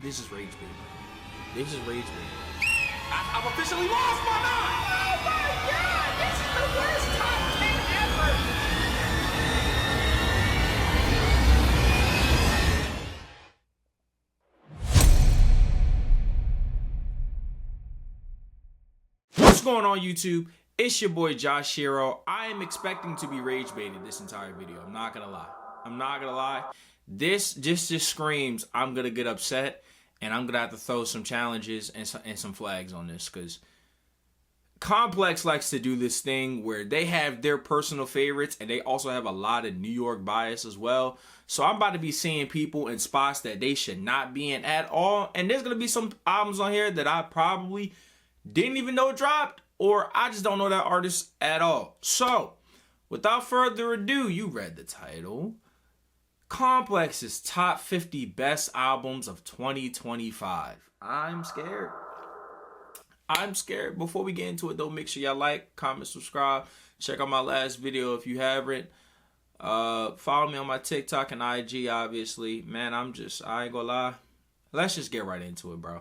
This is rage bait. This is rage bait. I've officially lost my mind! Oh my god! This is the worst top 10 ever! What's going on, YouTube? It's your boy Josh Hero. I am expecting to be rage baited this entire video. I'm not gonna lie. This just screams I'm gonna get upset, and I'm gonna have to throw some challenges and some flags on this, because Complex likes to do this thing where they have their personal favorites and they also have a lot of New York bias as well. So I'm about to be seeing people in spots that they should not be in at all, and there's gonna be some albums on here that I probably didn't even know dropped, or I just don't know that artist at all. So without further ado, you read the title. Complex's top 50 best albums of 2025. I'm scared. Before we get into it though, make sure y'all like, comment, subscribe. Check out my last video if you haven't. Follow me on my TikTok and IG, obviously. Man, I ain't gonna lie. Let's just get right into it, bro.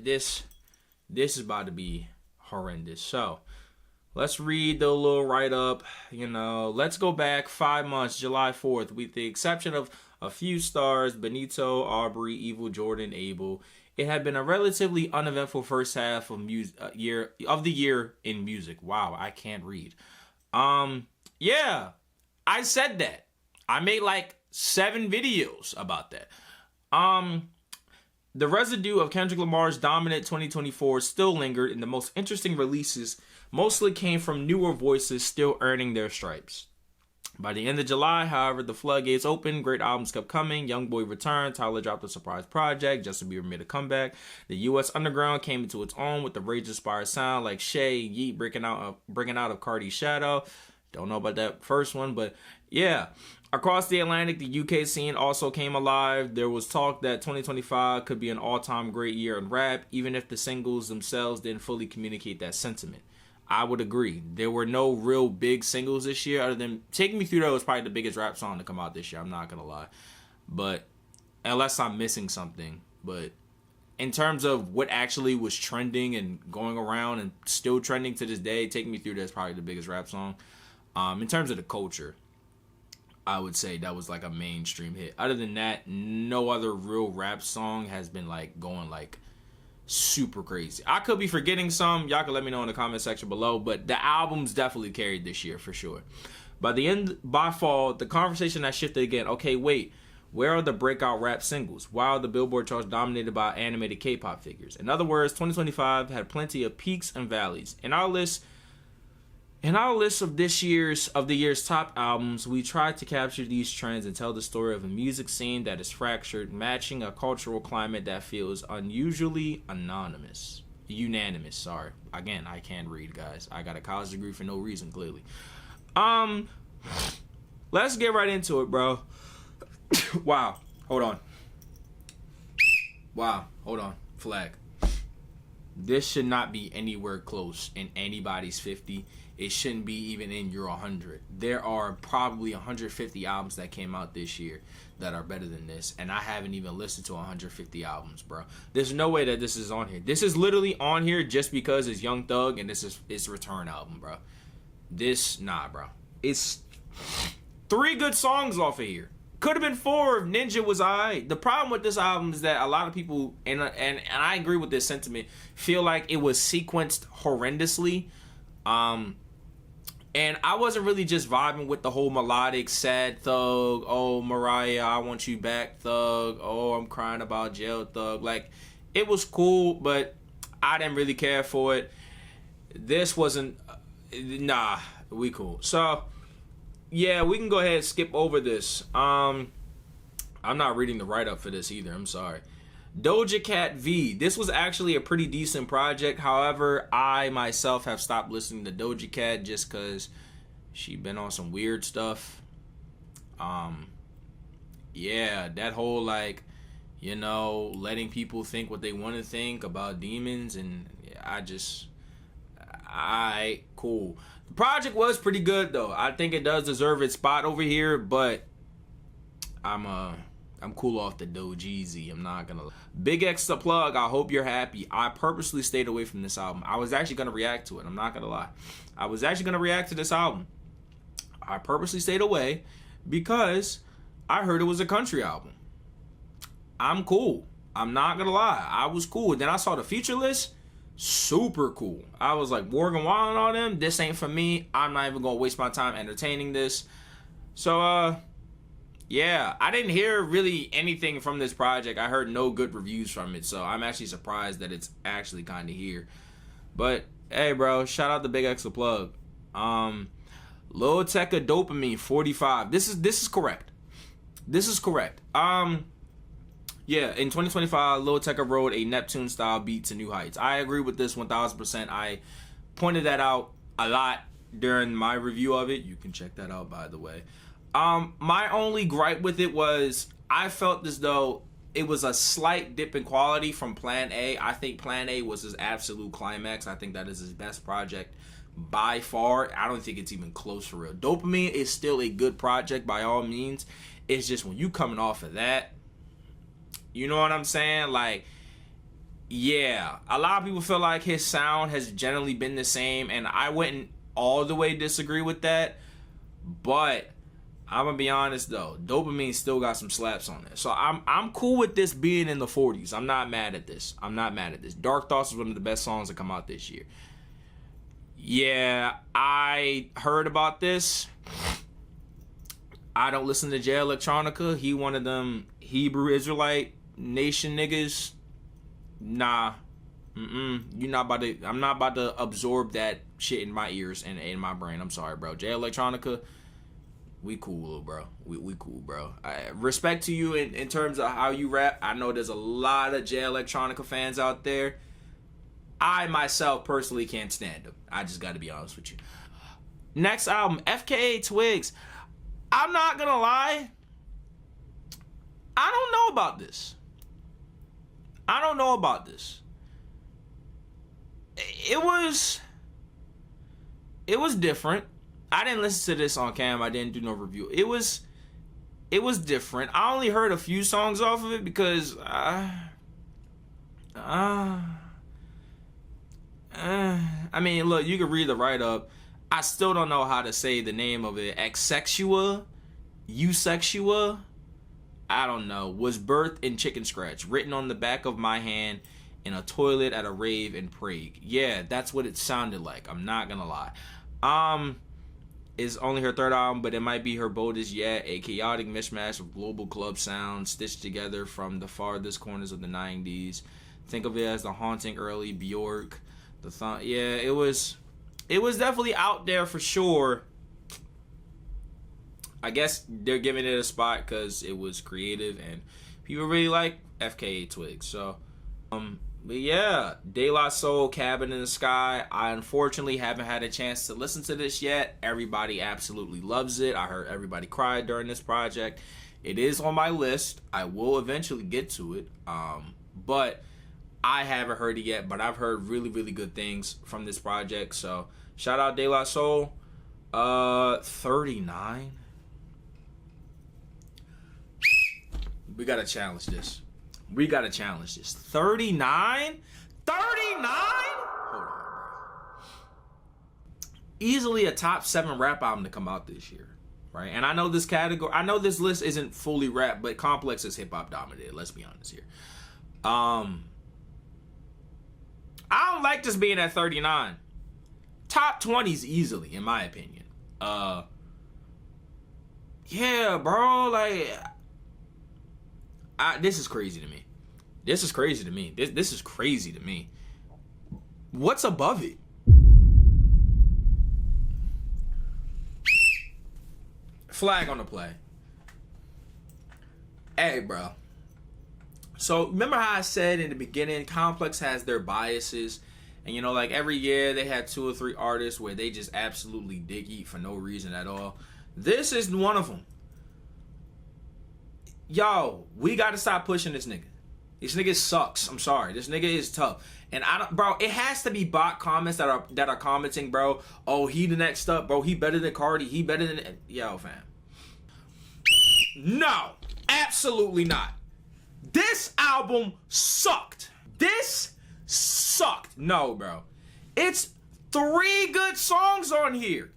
This is about to be horrendous. So let's read the little write-up. Let's go back 5 months, July 4th, with the exception of a few stars: Benito, Aubrey, Evil, Jordan, Abel. It had been a relatively uneventful first half of the year in music. Wow, I can't read. Yeah, I said that. I made like 7 videos about that. The residue of Kendrick Lamar's dominant 2024 still lingered, and the most interesting releases mostly came from newer voices still earning their stripes. By the end of July, however, the floodgates opened. Great albums kept coming. Youngboy returned. Tyler dropped a surprise project. Justin Bieber made a comeback. The U.S. underground came into its own with the rage-inspired sound like Shay, Yeet bringing out of Cardi's shadow. Don't know about that first one, but yeah. Across the Atlantic, the UK scene also came alive. There was talk that 2025 could be an all-time great year in rap, even if the singles themselves didn't fully communicate that sentiment. I would agree. There were no real big singles this year, other than Take Me Through That was probably the biggest rap song to come out this year. I'm not going to lie. But unless I'm missing something. But in terms of what actually was trending and going around and still trending to this day, Take Me Through That is probably the biggest rap song. In terms of the culture, I would say that was like a mainstream hit. Other than that, no other real rap song has been like going like super crazy. I could be forgetting some. Y'all can let me know in the comment section below, but the albums definitely carried this year for sure. By fall, the conversation has shifted again. Okay, wait, where are the breakout rap singles? Why are the Billboard charts dominated by animated K-pop figures? In other words, 2025 had plenty of peaks and valleys. In our list of the year's top albums, we tried to capture these trends and tell the story of a music scene that is fractured, matching a cultural climate that feels unusually unanimous. Sorry. Again, I can't read, guys. I got a college degree for no reason, clearly. Let's get right into it, bro. Wow. Hold on. Flag. This should not be anywhere close in anybody's 50. It shouldn't be even in your 100. There are probably 150 albums that came out this year that are better than this, and I haven't even listened to 150 albums, bro. There's no way that this is on here. This is literally on here just because it's Young Thug and this is its return album, bro. Bro. It's 3 good songs off of here. Could have been 4 if Ninja was alright. The problem with this album is that a lot of people, and I agree with this sentiment, feel like it was sequenced horrendously. And I wasn't really just vibing with the whole melodic, sad Thug, oh, Mariah, I want you back, Thug, oh, I'm crying about jail, Thug. Like, it was cool, but I didn't really care for it. This wasn't, we cool. So, yeah, we can go ahead and skip over this. I'm not reading the write-up for this either, I'm sorry. Doja Cat V. This was actually a pretty decent project. However, I myself have stopped listening to Doja Cat just because she been on some weird stuff. Yeah, that whole letting people think what they want to think about demons, and cool. The project was pretty good though. I think it does deserve its spot over here, but I'm cool off the Dojeezy. I'm not gonna. Big X the plug. I hope you're happy. I purposely stayed away from this album. I was actually gonna react to it. I'm not gonna lie. I was actually gonna react to this album. I purposely stayed away because I heard it was a country album. I'm cool. I'm not gonna lie. I was cool. Then I saw the feature list. Super cool. I was like, Morgan Wallen and all them. This ain't for me. I'm not even gonna waste my time entertaining this. So yeah, I didn't hear really anything from this project. I heard no good reviews from it, so I'm actually surprised that it's actually kind of here. But hey, bro, shout out to Big X the plug. Lil Tecca Dopamine 45. This is correct. This is correct. Yeah, in 2025, Lil Tecca rode a Neptune style beat to new heights. I agree with this 1000%. I pointed that out a lot during my review of it. You can check that out, by the way. My only gripe with it was I felt as though it was a slight dip in quality from Plan A. I think Plan A was his absolute climax. I think that is his best project by far. I don't think it's even close for real. Dopamine is still a good project by all means. It's just when you coming off of that, you know what I'm saying? Like, yeah, a lot of people feel like his sound has generally been the same, and I wouldn't all the way disagree with that, but I'm gonna be honest though, Dopamine still got some slaps on it. So I'm cool with this being in the 40s. I'm not mad at this. I'm not mad at this. Dark Thoughts is one of the best songs that come out this year. Yeah, I heard about this. I don't listen to Jay Electronica. He one of them Hebrew Israelite nation niggas. Nah. You're not about to. I'm not about to absorb that shit in my ears and in my brain. I'm sorry, bro. Jay Electronica, we cool, bro. We cool, bro. Respect to you in terms of how you rap. I know there's a lot of Jay Electronica fans out there. I myself personally can't stand him. I just got to be honest with you. Next album, FKA Twigs. I'm not gonna lie. I don't know about this. I don't know about this. It was different. I didn't listen to this on cam. I didn't do no review. It was different. I only heard a few songs off of it because I mean, look, you can read the write-up. I still don't know how to say the name of it. Exsexua, Eusexua, I don't know. Was birthed in chicken scratch, written on the back of my hand in a toilet at a rave in Prague. Yeah, that's what it sounded like. I'm not gonna lie. It's only her third album, but it might be her boldest yet. A chaotic mishmash of global club sounds stitched together from the farthest corners of the 90s. Think of it as the haunting early Bjork. Yeah, it was definitely out there for sure. I guess they're giving it a spot because it was creative and people really like FKA Twigs. So, but yeah, De La Soul, Cabin in the Sky. I unfortunately haven't had a chance to listen to this yet. Everybody absolutely loves it. I heard everybody cry during this project. It is on my list. I will eventually get to it. But I haven't heard it yet, but I've heard really, really good things from this project. So shout out De La Soul. 39. We gotta challenge this. 39? 39? Hold on, bro. Easily a top 7 rap album to come out this year, right? And I know this list isn't fully rap, but Complex is hip hop dominated. Let's be honest here. I don't like this being at 39. Top 20s easily, in my opinion. Yeah, bro, like, this is crazy to me. This is crazy to me. What's above it? Flag on the play. Hey, bro. So, remember how I said in the beginning, Complex has their biases. And, you know, like every year they had 2 or 3 artists where they just absolutely dig eat for no reason at all. This is one of them. Yo, we got to stop pushing this nigga. This nigga sucks. I'm sorry. This nigga is tough. And bro, it has to be bot comments that are commenting, bro. Oh, he the next up, bro. He better than Cardi. He better than, yo, fam. No. Absolutely not. This album sucked. This sucked. No, bro. It's 3 good songs on here.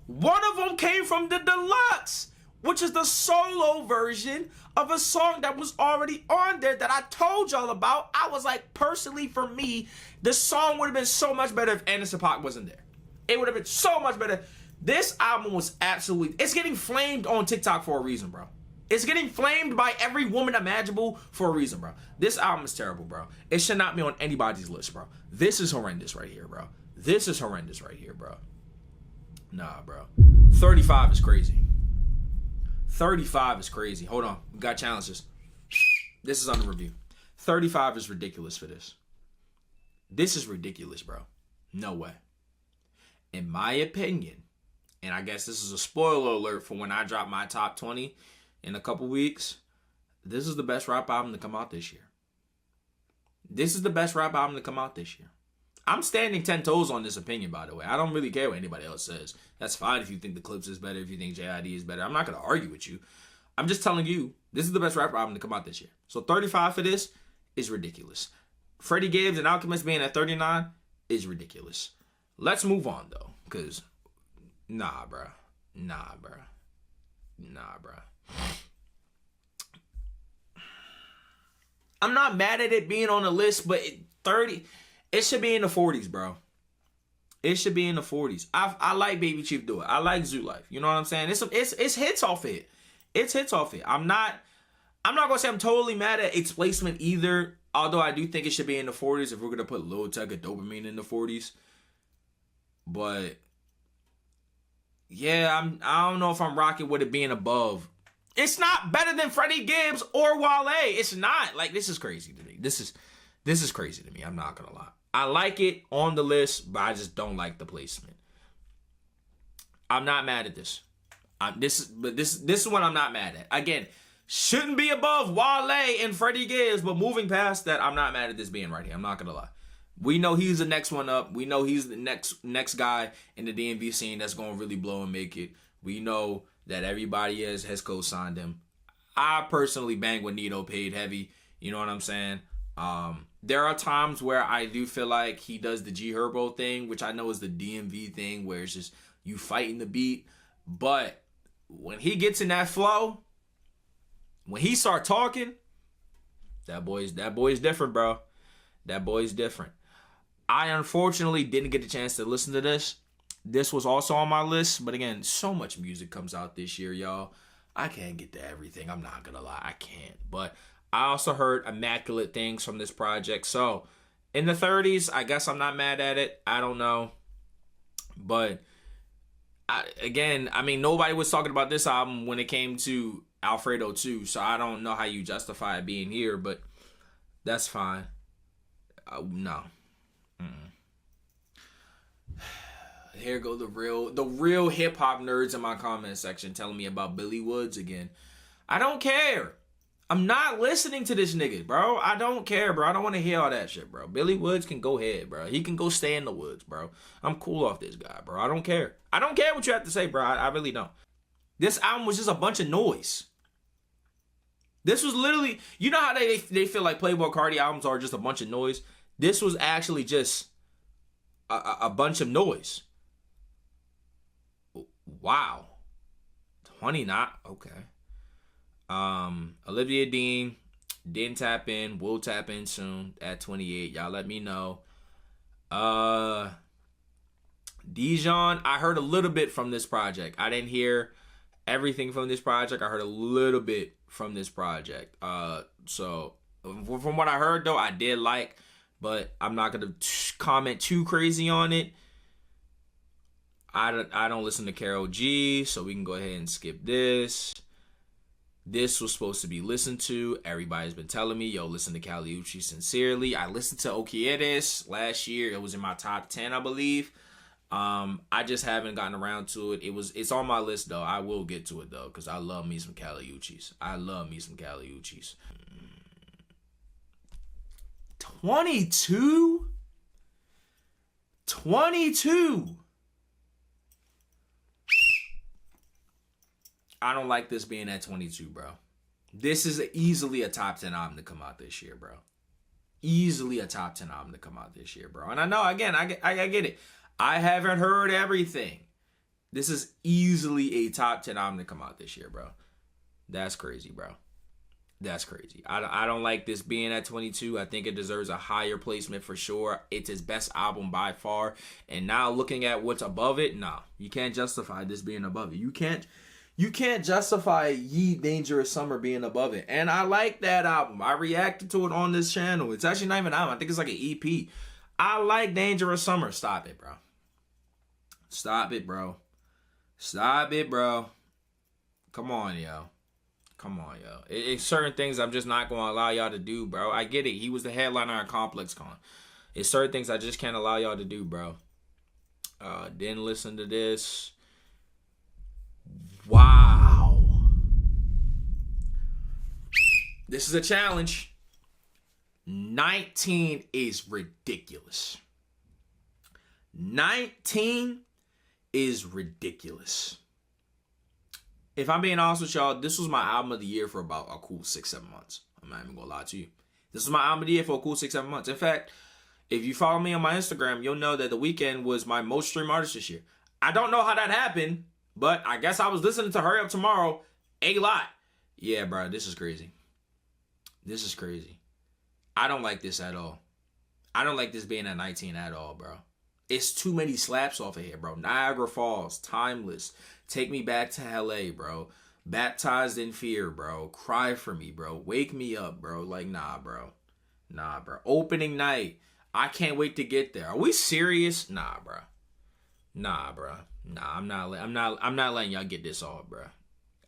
One of them came from the deluxe, which is the solo version of a song that was already on there that I told y'all about. I was like, personally, for me, the song would have been so much better if Anderson .Paak wasn't there. It would have been so much better. This album was absolutely... It's getting flamed on TikTok for a reason, bro. It's getting flamed by every woman imaginable for a reason, bro. This album is terrible, bro. It should not be on anybody's list, bro. This is horrendous right here, bro. This is horrendous right here, bro. Nah, bro. 35 is crazy. 35 is crazy. Hold on. We got challenges. This is under review. 35 is ridiculous for this. This is ridiculous, bro. No way. In my opinion, and I guess this is a spoiler alert for when I drop my top 20 in a couple weeks, this is the best rap album to come out this year. This is the best rap album to come out this year. I'm standing 10 toes on this opinion, by the way. I don't really care what anybody else says. That's fine if you think the Clips is better, if you think JID is better. I'm not going to argue with you. I'm just telling you, this is the best rap album to come out this year. So 35 for this is ridiculous. Freddie Gibbs and Alchemist being at 39 is ridiculous. Let's move on, though, because nah, bro. Nah, bro. Nah, bro. I'm not mad at it being on the list, but 30... It should be in the 40s, bro. It should be in the 40s. I like Baby Chief Do It. I like Zoo Life. You know what I'm saying? It's hits off it. It's hits off it. I'm not gonna say I'm totally mad at its placement either. Although I do think it should be in the 40s if we're gonna put Lil Tecca Dopamine in the 40s. But yeah, I don't know if I'm rocking with it being above. It's not better than Freddie Gibbs or Wale. It's not. Like, this is crazy to me. This is crazy to me. I'm not gonna lie. I like it on the list, but I just don't like the placement. I'm not mad at this. This is what I'm not mad at. Again, shouldn't be above Wale and Freddie Gibbs, but moving past that, I'm not mad at this being right here. I'm not gonna lie. We know he's the next one up. We know he's the next guy in the DMV scene that's gonna really blow and make it. We know that everybody has co-signed him. I personally bang with Nito paid heavy. You know what I'm saying? There are times where I do feel like he does the G Herbo thing, which I know is the DMV thing, where it's just you fighting the beat. But when he gets in that flow, when he start talking, that boy's different, bro. That boy's different. I unfortunately didn't get a chance to listen to this. This was also on my list, but again, so much music comes out this year, y'all. I can't get to everything. I'm not gonna lie, I can't. But I also heard immaculate things from this project. So, in the 30s, I guess I'm not mad at it. I don't know. But, nobody was talking about this album when it came to Alfredo 2. So, I don't know how you justify it being here. But, that's fine. No. Here go the real hip-hop nerds in my comment section telling me about Billy Woods again. I don't care. I'm not listening to this nigga, bro. I don't care, bro. I don't want to hear all that shit, bro. Billy Woods can go ahead, bro. He can go stay in the woods, bro. I'm cool off this guy, bro. I don't care. I don't care what you have to say, bro. I really don't. This album was just a bunch of noise. This was literally... You know how they feel like Playboi Carti albums are just a bunch of noise? This was actually just a bunch of noise. Wow. 29. Okay. Olivia Dean didn't tap in. Will tap in soon at 28. Y'all let me know. Dijon, I heard a little bit from this project. I didn't hear everything from this project. I heard a little bit from this project. So from what I heard though, I did like, but I'm not gonna comment too crazy on it. I don't listen to Karol G, so we can go ahead and skip this. This was supposed to be listened to. Everybody's been telling me, yo, listen to Kali Uchis Sincerely. I listened to Okiedes last year. It was in my top 10, I believe. I just haven't gotten around to it. It's on my list, though. I will get to it, though, because I love me some Kali Uchis. I love me some Kali Uchis. 22? 22? I don't like this being at 22, bro. This is easily a top 10 album to come out this year, bro. Easily a top 10 album to come out this year, bro. And I know, again, I get it. I haven't heard everything. This is easily a top 10 album to come out this year, bro. That's crazy, bro. That's crazy. I don't like this being at 22. I think it deserves a higher placement for sure. It's his best album by far. And now looking at what's above it, nah. You can't justify this being above it. You can't justify Yeet Dangerous Summer being above it. And I like that album. I reacted to it on this channel. It's actually not even an album. I think it's like an EP. I like Dangerous Summer. Stop it, bro. Stop it, bro. Stop it, bro. Come on, yo. Come on, yo. It's certain things I'm just not going to allow y'all to do, bro. I get it. He was the headliner at Complex Con. It's certain things I just can't allow y'all to do, bro. Didn't listen to this. Wow. This is a challenge. 19 is ridiculous. 19 is ridiculous. If I'm being honest with y'all, this was my album of the year for about a cool 6-7 months. I'm not even gonna lie to you. This was my album of the year for a cool 6-7 months. In fact, if you follow me on my Instagram, you'll know that The Weeknd was my most streamed artist this year. I don't know how that happened, but I guess I was listening to Hurry Up Tomorrow a lot. Yeah, bro, this is crazy. This is crazy. I don't like this at all. I don't like this being at 19 at all, bro. It's too many slaps off of here, bro. Niagara Falls, Timeless, Take Me Back to LA, bro. Baptized in Fear, bro. Cry for Me, bro. Wake Me Up, bro. Like, nah, bro. Nah, bro. Opening Night. I Can't Wait to Get There. Are we serious? Nah, bro. Nah, bro. Nah, I'm not letting y'all get this off, bro.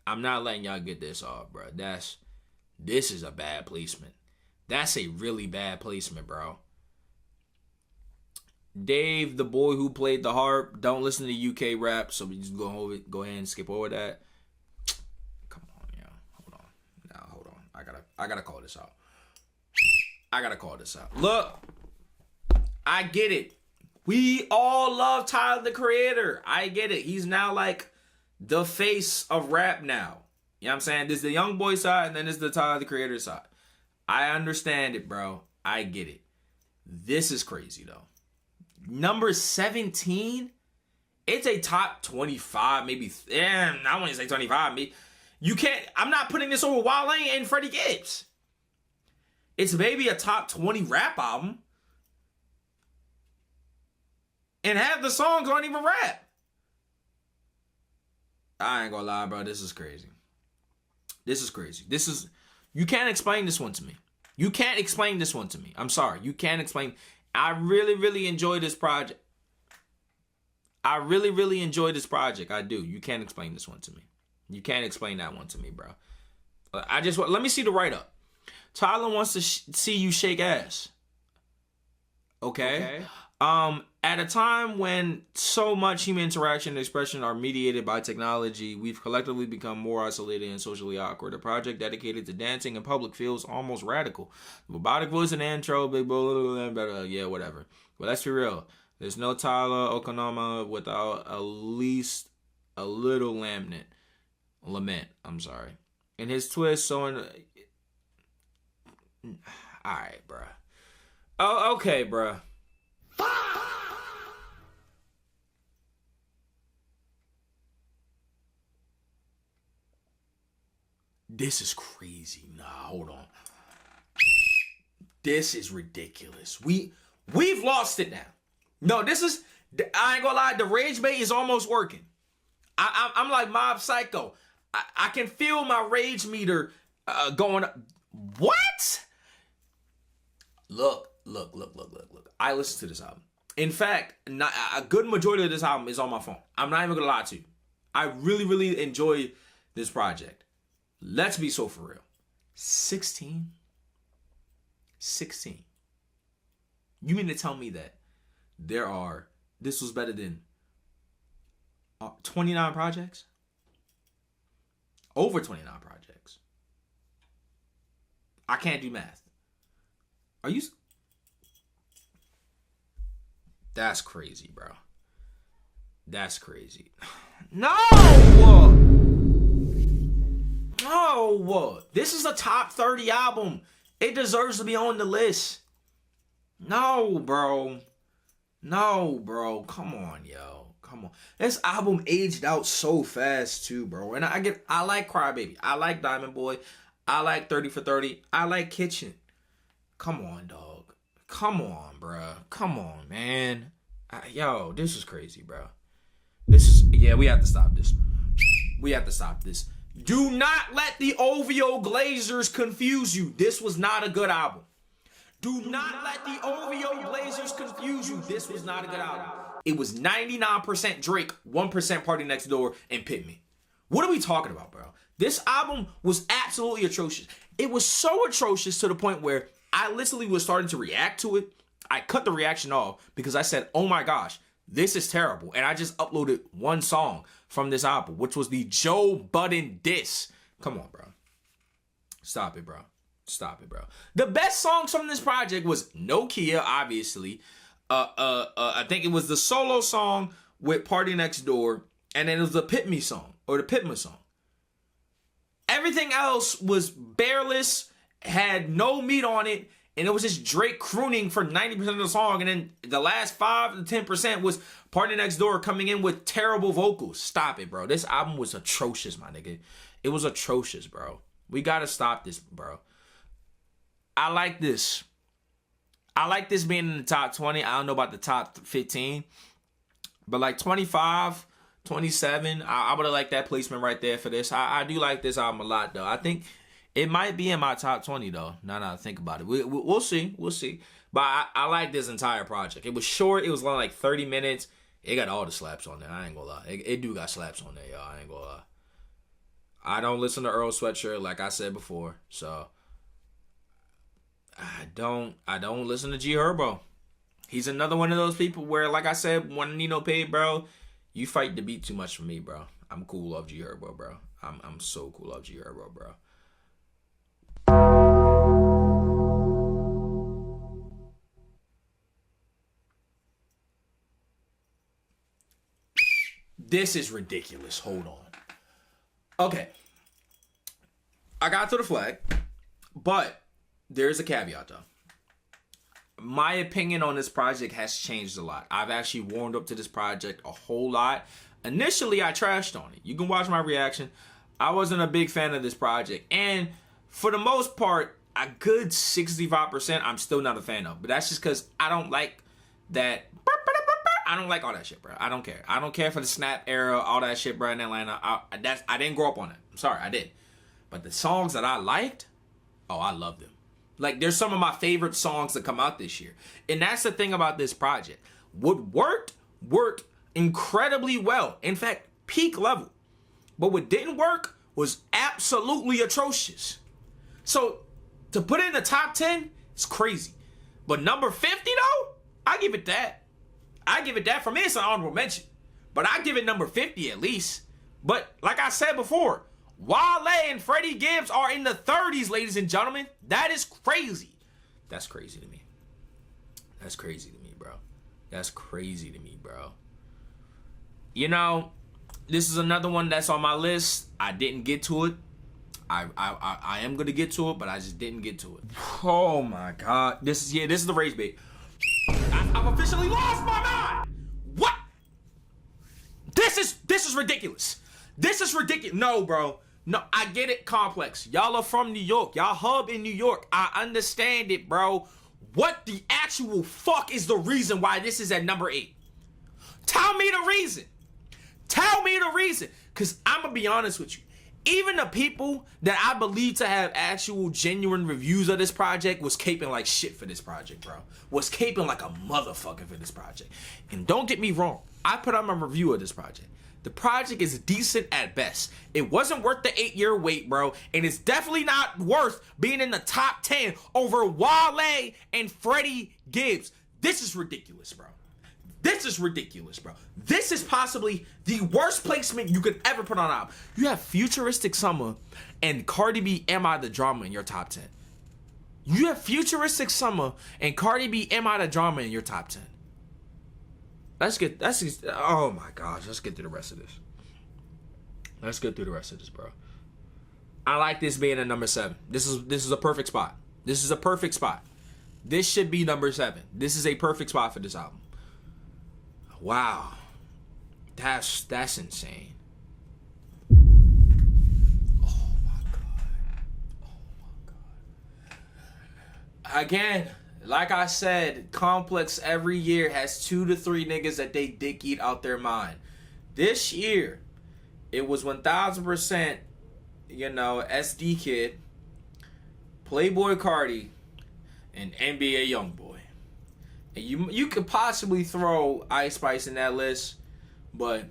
I'm not letting y'all get this off, bro. This is a bad placement. That's a really bad placement, bro. Dave, the boy who played the harp, don't listen to UK rap, so we just go ahead and skip over that. Come on, yo. Hold on. Now, hold on. I gotta call this out. I gotta call this out. Look, I get it. We all love Tyler, the Creator. I get it. He's now like the face of rap now. You know what I'm saying? There's the young boy side, and then there's the Tyler, the Creator side. I understand it, bro. I get it. This is crazy, though. Number 17, it's a top 25, maybe. I wouldn't say 25. Maybe. You can't. I'm not putting this over Wale and Freddie Gibbs. It's maybe a top 20 rap album, and half the songs aren't even rap. I ain't gonna lie, bro. This is crazy. This is crazy. You can't explain this one to me. You can't explain this one to me. I'm sorry. You can't explain. I really, really enjoy this project. I really, really enjoy this project. I do. You can't explain this one to me. You can't explain that one to me, bro. Let me see the write-up. Tyler wants to see you shake ass. Okay. At a time when so much human interaction and expression are mediated by technology, we've collectively become more isolated and socially awkward. A project dedicated to dancing in public feels almost radical. Robotic voice and intro, big yeah, whatever. But let's be real. There's no Tyler Okonoma without at least a little lament. I'm sorry. And his twist, Alright, bruh. Oh, okay, bruh. This is crazy. Nah, hold on. This is ridiculous. We've lost it now. No, I ain't gonna lie, the rage bait is almost working. I'm like Mob Psycho. I can feel my rage meter going up. What? Look. I listen to this album. In fact, a good majority of this album is on my phone. I'm not even gonna lie to you. I really, really enjoy this project. Let's be so for real. 16? You mean to tell me that this was better than 29 projects? Over 29 projects. I can't do math. Are you? That's crazy, bro. That's crazy. No! No, this is a top 30 album. It deserves to be on the list. No, bro. No, bro. Come on, yo. Come on. This album aged out so fast too, bro. And I like Crybaby. I like Diamond Boy. I like 30 for 30. I like Kitchen. Come on, dog. Come on, bro. Come on, man. Yo, this is crazy, bro. We have to stop this. We have to stop this. Do not let the OVO Glazers confuse you. This was not a good album. Do not let the OVO Glazers confuse you. This was not a good album. It was 99% Drake, 1% Party Next Door, and Pitman. What are we talking about, bro? This album was absolutely atrocious. It was so atrocious to the point where I literally was starting to react to it. I cut the reaction off because I said, oh my gosh, this is terrible. And I just uploaded one song from this album, which was the Joe Budden diss. Come on, bro. Stop it, bro. Stop it, bro. The best songs from this project was Nokia, obviously. I think it was the solo song with Party Next Door, and then it was the Pitman song. Everything else was bearless, had no meat on it, and it was just Drake crooning for 90% of the song, and then the last 5 to 10% was Party Next Door coming in with terrible vocals. Stop it, bro. This album was atrocious, my nigga. It was atrocious, bro. We gotta stop this, bro. I like this. I like this being in the top 20. I don't know about the top 15. But like 25, 27, I would have liked that placement right there for this. I do like this album a lot, though. I think it might be in my top 20, though. Now that I think about it. We'll see. We'll see. But I like this entire project. It was short. It was only like 30 minutes. It got all the slaps on there. I ain't gonna lie. It do got slaps on there, y'all. I ain't gonna lie. I don't listen to Earl Sweatshirt, like I said before. So I don't listen to G Herbo. He's another one of those people where, like I said, when Nino paid, bro, you fight the beat too much for me, bro. I'm cool off G Herbo, bro. I'm so cool off G Herbo, bro. This is ridiculous. Hold on. Okay. I got to the flag, but there's a caveat, though. My opinion on this project has changed a lot. I've actually warmed up to this project a whole lot. Initially, I trashed on it. You can watch my reaction. I wasn't a big fan of this project. And for the most part, a good 65% I'm still not a fan of. But that's just because I don't like that. I don't like all that shit, bro. I don't care. I don't care for the Snap era, all that shit, bro, in Atlanta. I didn't grow up on it. I'm sorry, I did. But the songs that I liked, oh, I love them. Like, there's some of my favorite songs that come out this year. And that's the thing about this project. What worked incredibly well. In fact, peak level. But what didn't work was absolutely atrocious. So, to put it in the top 10, it's crazy. But number 50, though, I give it that. For me, it's an honorable mention. But I give it number 50 at least. But like I said before, Wale and Freddie Gibbs are in the 30s, ladies and gentlemen. That is crazy. That's crazy to me. That's crazy to me, bro. That's crazy to me, bro. You know, this is another one that's on my list. I didn't get to it. I am going to get to it, but I just didn't get to it. Oh, my God. This is the rage bait. I've officially lost my mind. What? This is ridiculous. This is ridiculous. No, bro. No, I get it, Complex. Y'all are from New York. Y'all hub in New York. I understand it, bro. What the actual fuck is the reason why this is at number 8? Tell me the reason. Tell me the reason. Because I'm going to be honest with you. Even the people that I believe to have actual genuine reviews of this project was caping like shit for this project, bro. Was caping like a motherfucker for this project. And don't get me wrong. I put out my review of this project. The project is decent at best. It wasn't worth the 8-year wait, bro. And it's definitely not worth being in the top 10 over Wale and Freddie Gibbs. This is ridiculous, bro. This is ridiculous, bro. This is possibly the worst placement you could ever put on an album. You have Futuristic Summer and Cardi B, Am I the Drama in your top 10. You have Futuristic Summer and Cardi B, Am I the Drama in your top 10. Oh my gosh, let's get through the rest of this. Let's get through the rest of this, bro. I like this being a number 7. This is a perfect spot. This is a perfect spot. This should be number 7. This is a perfect spot for this album. Wow. That's insane. Oh my god. Again, like I said, Complex every year has 2 to 3 niggas that they dick eat out their mind. This year, it was 1000%, SD Kid, Playboy Cardi, and NBA Youngboy. And you could possibly throw Ice Spice in that list, but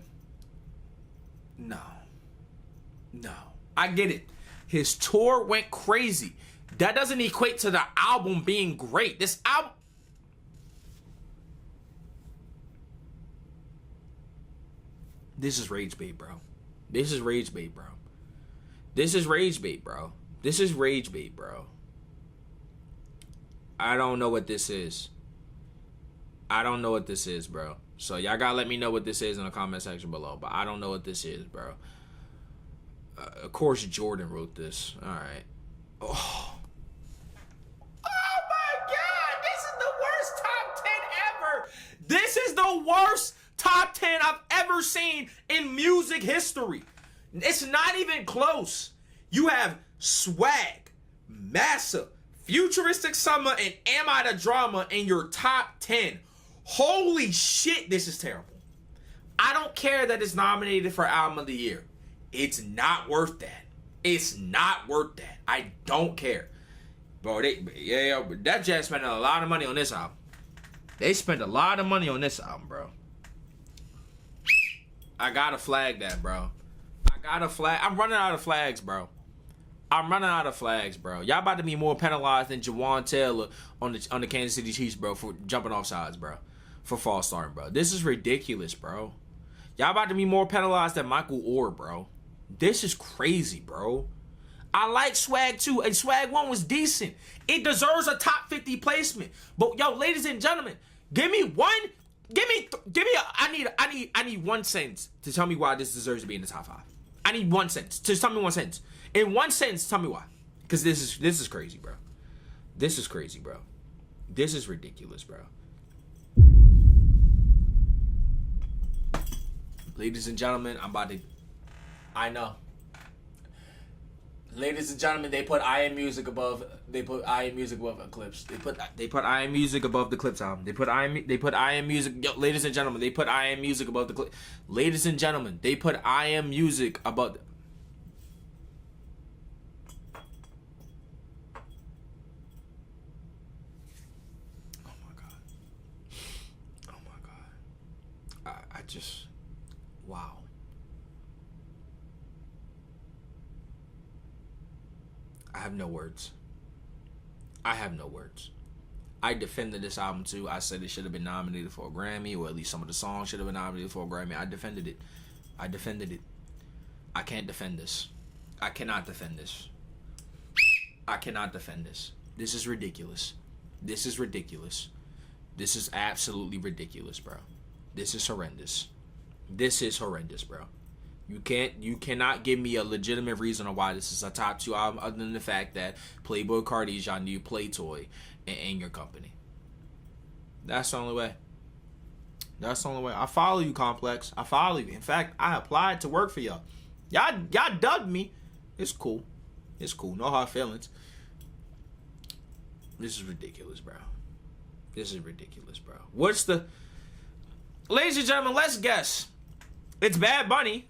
no. I get it. His tour went crazy. That doesn't equate to the album being great. This album... This is rage bait, bro. This is rage bait, bro. This is rage bait, bro. This is rage bait, bro. I don't know what this is. I don't know what this is, bro. So y'all gotta let me know what this is in the comment section below. But I don't know what this is, bro. Of course Jordan wrote this. Alright. Oh my god! This is the worst top 10 ever! This is the worst top 10 I've ever seen in music history. It's not even close. You have Swag, Massa, Futuristic Summer, and Am I the Drama in your top 10. Holy shit, this is terrible. I don't care that it's nominated for Album of the Year. It's not worth that. It's not worth that. I don't care. Bro, that Jazz spent a lot of money on this album. They spent a lot of money on this album, bro. I gotta flag that, bro. I'm running out of flags, bro. Y'all about to be more penalized than Jawan Taylor on the Kansas City Chiefs, bro, for jumping off sides, bro. For false starting, bro. This is ridiculous, bro. Y'all about to be more penalized than Michael Orr, bro. This is crazy, bro. I like Swag 2, and Swag 1 was decent. It deserves a top 50 placement. But yo, ladies and gentlemen, I need 1 sentence to tell me why this deserves to be in the top 5. I need 1 sentence. Just tell me 1 sentence. In 1 sentence, tell me why. Because this is crazy, bro. This is crazy, bro. This is ridiculous, bro. Ladies and gentlemen, I know. Ladies and gentlemen, they put I Am Music above Eclipse. They put I Am Music above the Clips album. They put I Am Music. Yo, ladies and gentlemen, they put I Am Music above the Clips. Ladies and gentlemen, they put I Am Music above. Oh my god. I just, wow. I have no words. I defended this album too. I said it should have been nominated for a Grammy, or at least some of the songs should have been nominated for a Grammy. I defended it. I can't defend this. I cannot defend this. This is ridiculous. This is absolutely ridiculous, bro. This is horrendous, bro. You cannot give me a legitimate reason on why this is a top 2 album other than the fact that Playboy Cardi is your new play toy in your company. That's the only way. I follow you, Complex. I follow you. In fact, I applied to work for y'all. Y'all dubbed me. It's cool. No hard feelings. This is ridiculous, bro. Ladies and gentlemen, let's guess. It's Bad Bunny.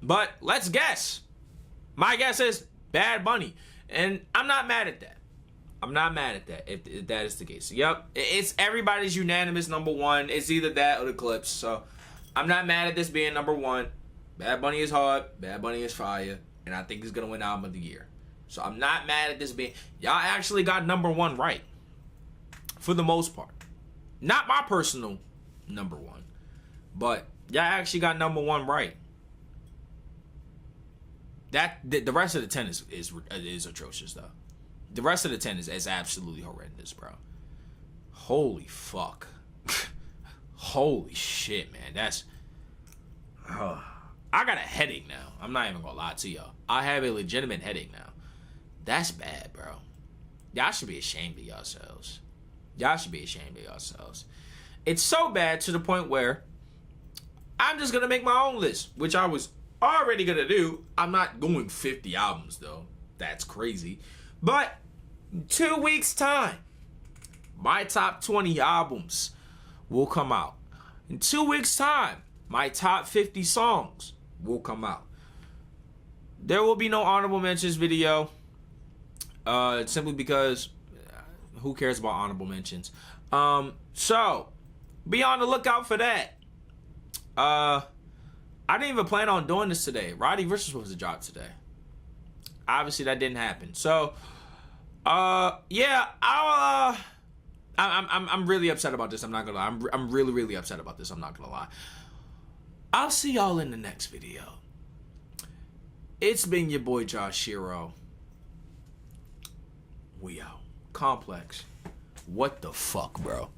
But let's guess. My guess is Bad Bunny. And I'm not mad at that. If that is the case. Yep. It's everybody's unanimous number 1. It's either that or the Clips. So I'm not mad at this being number 1. Bad Bunny is hard. Bad Bunny is fire. And I think he's going to win Album of the Year. So I'm not mad at this being... Y'all actually got number 1 right. For the most part. Not my personal number 1. But y'all actually got number 1 right. The rest of the 10 is atrocious, though. The rest of the 10 is absolutely horrendous, bro. Holy fuck. Holy shit, man. That's... I got a headache now. I'm not even gonna lie to y'all. I have a legitimate headache now. That's bad, bro. Y'all should be ashamed of yourselves. Y'all should be ashamed of yourselves. It's so bad to the point where I'm just gonna make my own list, which I was already gonna do. I'm not going 50 albums though. That's crazy. But 2 weeks time, my top 20 albums will come out. In 2 weeks time, my top 50 songs will come out. There will be no honorable mentions video. Simply because who cares about honorable mentions? So be on the lookout for that. I didn't even plan on doing this today. Roddy Ricch was supposed to drop today. Obviously that didn't happen. So yeah, I'm really upset about this. I'm not gonna lie. I'm really upset about this. I'm not gonna lie. I'll see y'all in the next video. It's been your boy Josh Shiro. We out. Complex. What the fuck, bro?